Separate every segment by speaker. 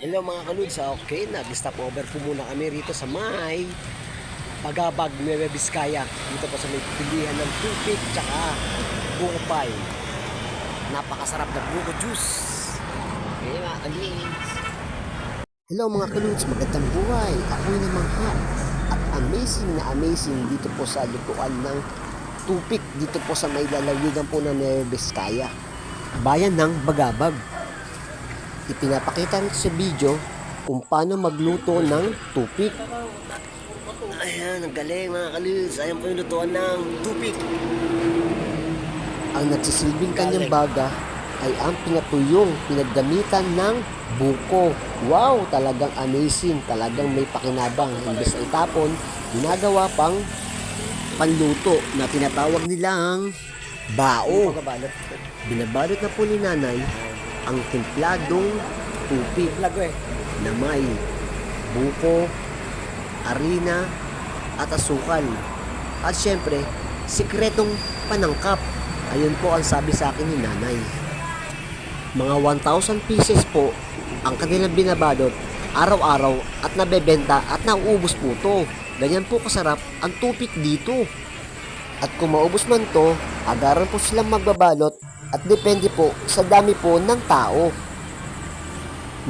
Speaker 1: Hello mga kaludes, okay, nag-stop over po muna kami rito sa may Pagabag, Nueva Vizcaya. Dito po sa may pilihan ng tupig tsaka buko pie. Napakasarap na buko juice. Okay mga kaludes. Hello mga kaludes, magandang buhay. Ako'y namangha at amazing dito po sa lutuan ng tupig. Dito po sa may lalawigan po ng Nueva Vizcaya. Bayan ng Bagabag. Ipinapakita nito sa video kung paano magluto ng tupik. Ayan, ang galing mga kalis. Ayan po yung lutuan ng tupik. Ang nagsisilbing kanyang baga ay ang pinatuyong pinaggamitan ng buko. Wow, talagang amazing. Talagang may pakinabang. Imbes na itapon, ginagawa pang panluto na tinatawag nilang bao. Binabalot na po ni nanay ang templadong tupig na may buko, harina at asukal. At syempre, sikretong panangkap. Ayun po ang sabi sa akin ni nanay. Mga 1,000 pieces po ang kanilang binabalot araw-araw at nabebenta at nauubos po to. Ganyan po kasarap ang tupik dito. At kung maubos man to, agaran po silang magbabalot at depende po sa dami po ng tao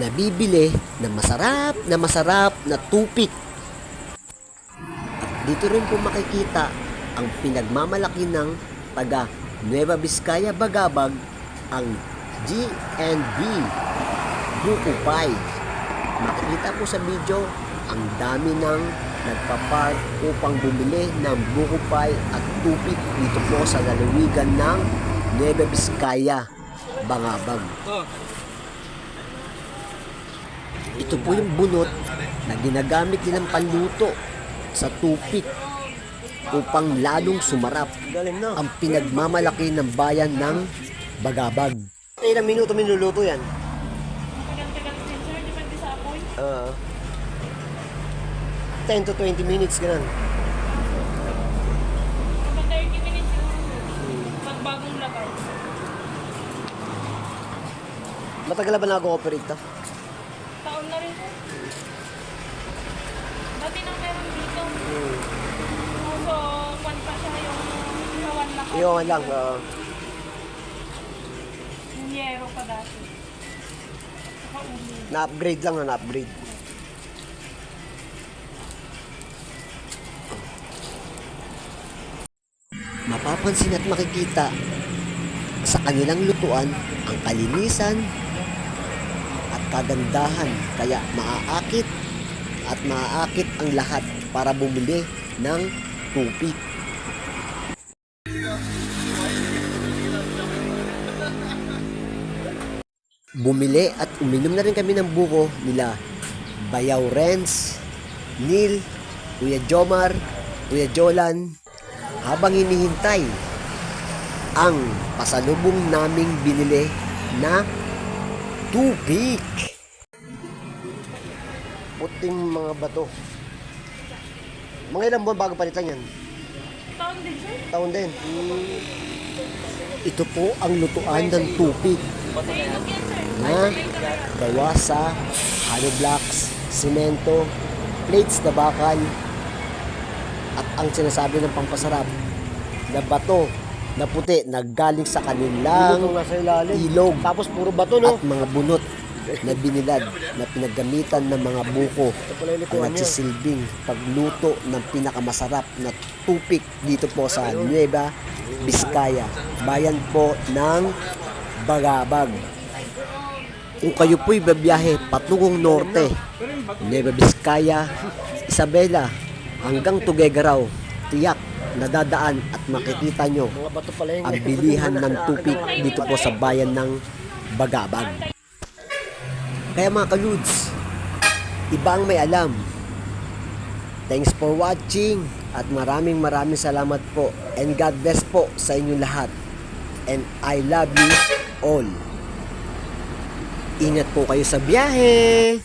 Speaker 1: na bibili na masarap na tupik. At dito rin po makikita ang pinagmamalaki ng taga Nueva Vizcaya Bagabag, ang G&B Buko Pie. Makikita po sa video ang dami ng nagpapark upang bumili ng buko pie at tupik dito po sa lalawigan ng Nueva Vizcaya, Bagabag. Ito po yung bunot na ginagamit nilang panluto sa tupik upang lalong sumarap ang pinagmamalaki ng bayan ng Bagabag. Ilang minuto minuluto yan?
Speaker 2: Tagal-tagal din sir, depende sa apoy.
Speaker 1: 10 to 20 minutes ganun.
Speaker 2: Kapag 30 minutes siguro, pag bagong lagay.
Speaker 1: Matagal na ba nag-ooperate to?
Speaker 2: Taon na rin po. Dati nang meron dito. So, kwan pa siya yung kawan na ka.
Speaker 1: Iyon lang.
Speaker 2: Yung yero pa dati. Saka uli.
Speaker 1: Na-upgrade lang na-upgrade. Mapapansin at makikita sa kanilang lutuan ang kalinisan at kagandahan, kaya maaakit ang lahat para bumili ng tupik. Bumili at uminom na rin kami ng buko nila Bayaw Renz, Neil, Kuya Jomar, Kuya Jolan, habang hinihintay ang pasalubong naming binili na tupik. Puting mga bato. Mga ilang buwan bago palitan yan?
Speaker 2: Taon din sir.
Speaker 1: Taon din. Ito po ang lutuan ng tupik
Speaker 2: Ilog yan sir.
Speaker 1: na gawa sa hollow blocks, simento, plates na bakal, at ang sinasabi ng pampasarap na bato na puti na galing sa kanilang ilog. Tapos puro bato, no? At mga bunot na binilad na pinagamitan ng mga buko ang nagsisilbing pagluto ng pinakamasarap na tupik dito po sa Nueva Vizcaya, bayan po ng Bagabag. Kung kayo po'y babiyahe patungong norte, Nueva Vizcaya, Isabela, hanggang Tuguegarao, tiyak nadadaan at makikita nyo ang bilihan ng tupik dito po sa bayan ng Bagabag. Kaya mga kaludes, iba ang may alam. Thanks for watching at maraming salamat po, and God bless po sa inyo lahat, and I love you all. Ingat po kayo sa biyahe.